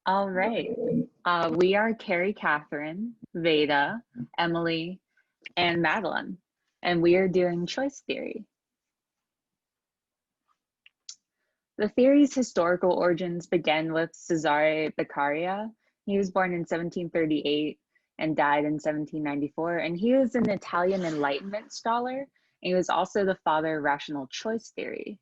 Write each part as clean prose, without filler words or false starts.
All right. We are Carrie Catherine, Veda, Emily, and Madeline, and we are doing choice theory. The theory's historical origins begin with Cesare Beccaria. He was born in 1738 and died in 1794, and he was an Italian Enlightenment scholar, and he was also the father of rational choice theory.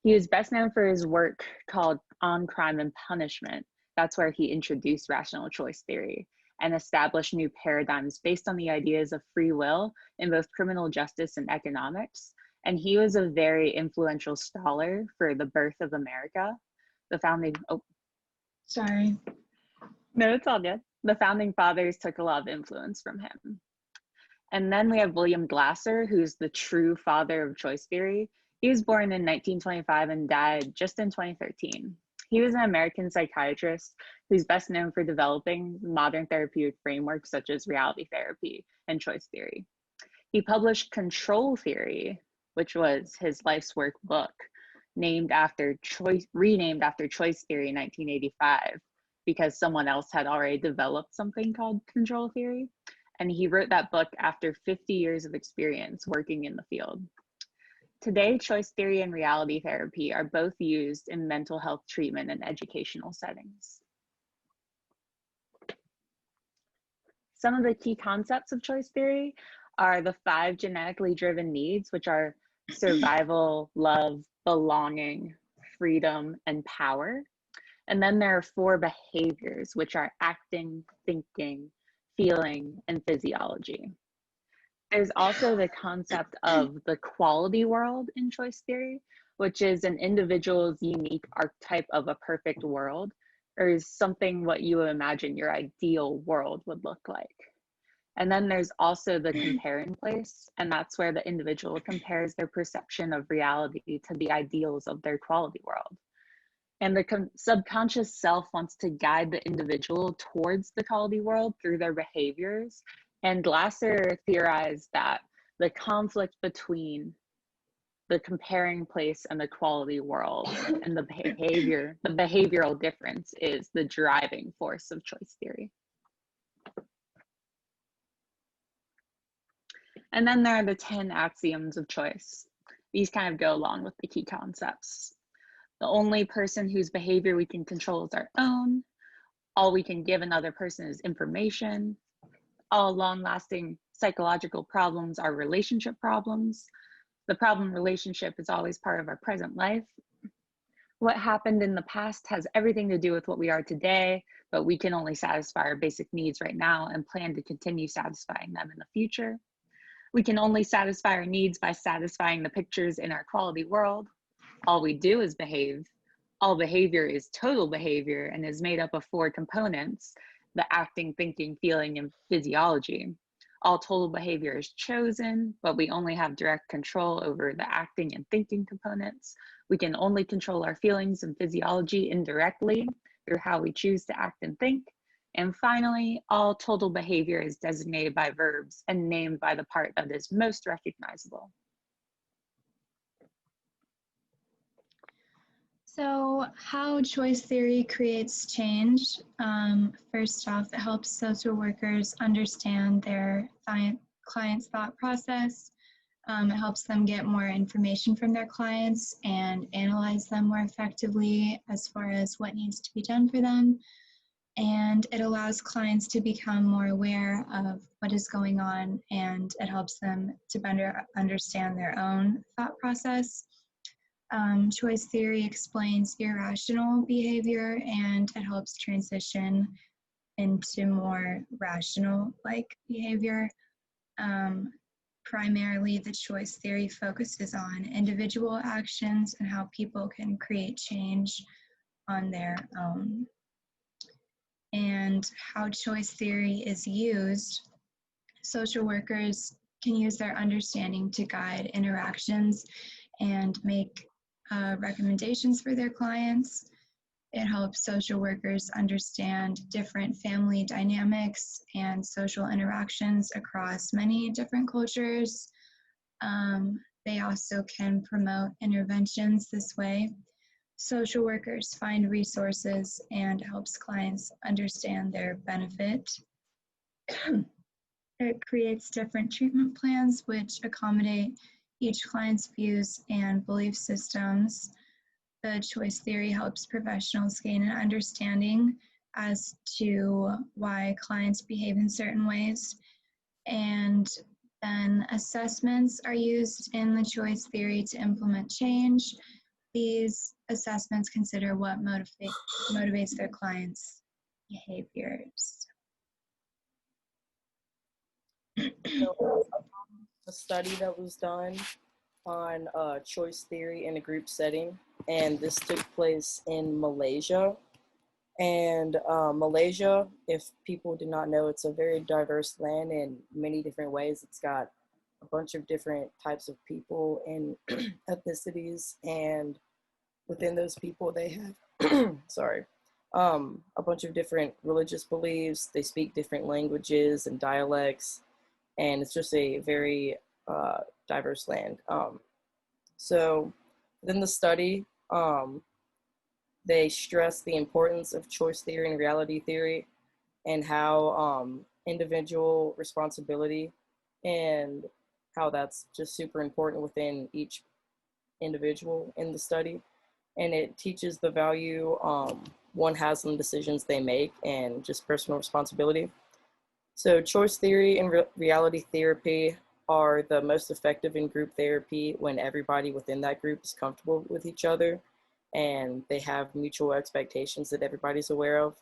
He was best known for his work called On Crime and Punishment. That's where he introduced rational choice theory and established new paradigms based on the ideas of free will in both criminal justice and economics. And he was a very influential scholar for the birth of America. The founding, Sorry. No, it's all good. The founding fathers took a lot of influence from him. And then we have William Glasser, who's the true father of choice theory. He was born in 1925 and died just in 2013. He was an American psychiatrist who's best known for developing modern therapeutic frameworks such as reality therapy and choice theory. He published Control Theory, which was his life's work book, renamed after choice theory in 1985, because someone else had already developed something called control theory. And he wrote that book after 50 years of experience working in the field. Today, choice theory and reality therapy are both used in mental health treatment and educational settings. Some of the key concepts of choice theory are the 5 genetically driven needs, which are survival, love, belonging, freedom, and power. And then there are 4 behaviors, which are acting, thinking, feeling, and physiology. There's also the concept of the quality world in choice theory, which is an individual's unique archetype of a perfect world, or is something what you imagine your ideal world would look like. And then there's also the comparing place, and that's where the individual compares their perception of reality to the ideals of their quality world. And the subconscious self wants to guide the individual towards the quality world through their behaviors. And Glasser theorized that the conflict between the comparing place and the quality world and the behavioral difference is the driving force of choice theory. And then there are the 10 axioms of choice. These kind of go along with the key concepts. The only person whose behavior we can control is our own. All we can give another person is information. All long-lasting psychological problems are relationship problems. The problem relationship is always part of our present life. What happened in the past has everything to do with what we are today, but we can only satisfy our basic needs right now and plan to continue satisfying them in the future. We can only satisfy our needs by satisfying the pictures in our quality world. All we do is behave. All behavior is total behavior and is made up of 4 components: the acting, thinking, feeling, and physiology. All total behavior is chosen, but we only have direct control over the acting and thinking components. We can only control our feelings and physiology indirectly through how we choose to act and think. And finally, all total behavior is designated by verbs and named by the part that is most recognizable. So how choice theory creates change? First off, it helps social workers understand their client's thought process. It helps them get more information from their clients and analyze them more effectively as far as what needs to be done for them. And it allows clients to become more aware of what is going on, and it helps them to better understand their own thought process. Choice theory explains irrational behavior, and it helps transition into more rational-like behavior. Primarily, the choice theory focuses on individual actions and how people can create change on their own. And how choice theory is used, social workers can use their understanding to guide interactions and make recommendations for their clients. It helps social workers understand different family dynamics and social interactions across many different cultures. they also can promote interventions this way. Social workers find resources and helps clients understand their benefit. It creates different treatment plans which accommodate each client's views and belief systems. The choice theory helps professionals gain an understanding as to why clients behave in certain ways. And then assessments are used in the choice theory to implement change. These assessments consider what motivates their clients' behaviors. So, a study that was done on choice theory in a group setting, and this took place in Malaysia. And Malaysia, if people do not know, it's a very diverse land in many different ways. It's got a bunch of different types of people and ethnicities, and within those people, they have, a bunch of different religious beliefs. They speak different languages and dialects, and it's just a very diverse land. So within the study, they stress the importance of choice theory and reality theory, and how individual responsibility and how that's just super important within each individual in the study. And it teaches the value one has in the decisions they make and just personal responsibility. So choice theory and reality therapy are the most effective in group therapy when everybody within that group is comfortable with each other and they have mutual expectations that everybody's aware of.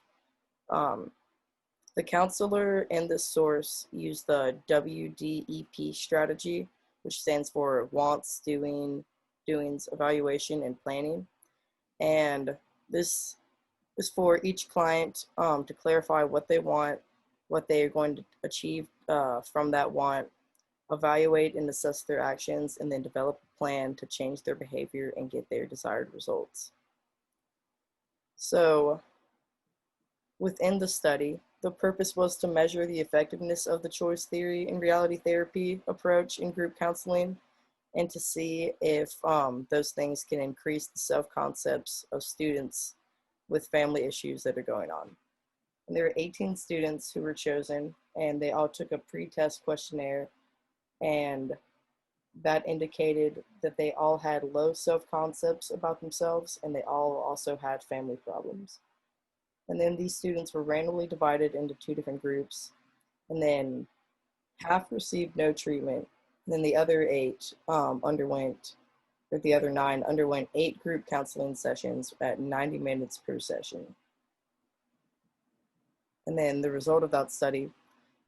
The counselor and the source use the WDEP strategy, which stands for wants, doings, evaluation, and planning. And this is for each client to clarify what they want, what they are going to achieve from that want, evaluate and assess their actions, and then develop a plan to change their behavior and get their desired results. So within the study, the purpose was to measure the effectiveness of the choice theory and reality therapy approach in group counseling, and to see if those things can increase the self-concepts of students with family issues that are going on. And there were 18 students who were chosen, and they all took a pre-test questionnaire, and that indicated that they all had low self-concepts about themselves, and they all also had family problems. And then these students were randomly divided into 2 different groups, and then half received no treatment, and then the other 9 underwent 8 group counseling sessions at 90 minutes per session. And then the result of that study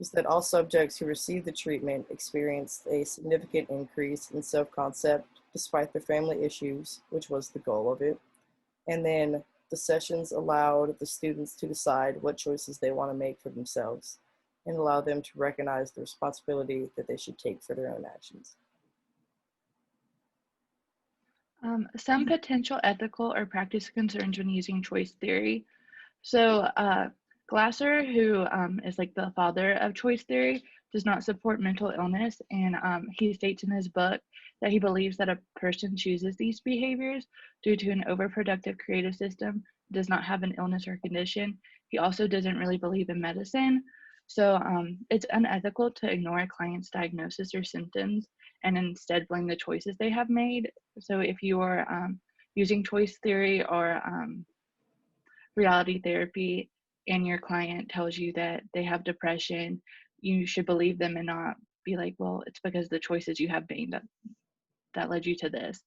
is that all subjects who received the treatment experienced a significant increase in self-concept despite their family issues, which was the goal of it. And then the sessions allowed the students to decide what choices they want to make for themselves and allow them to recognize the responsibility that they should take for their own actions. Some potential ethical or practice concerns when using choice theory. So Glasser, who is like the father of choice theory, does not support mental illness, and he states in his book that he believes that a person chooses these behaviors due to an overproductive creative system, does not have an illness or condition. He also doesn't really believe in medicine. So it's unethical to ignore a client's diagnosis or symptoms and instead blame the choices they have made. So if you are using choice theory or reality therapy and your client tells you that they have depression, you should believe them and not be like, well, it's because the choices you have made that led you to this.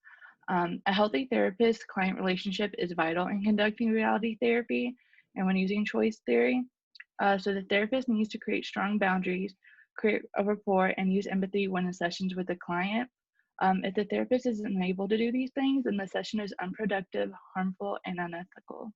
A healthy therapist-client relationship is vital in conducting reality therapy and when using choice theory. So the therapist needs to create strong boundaries, create a rapport, and use empathy when in sessions with the client. If the therapist isn't able to do these things, then the session is unproductive, harmful, and unethical.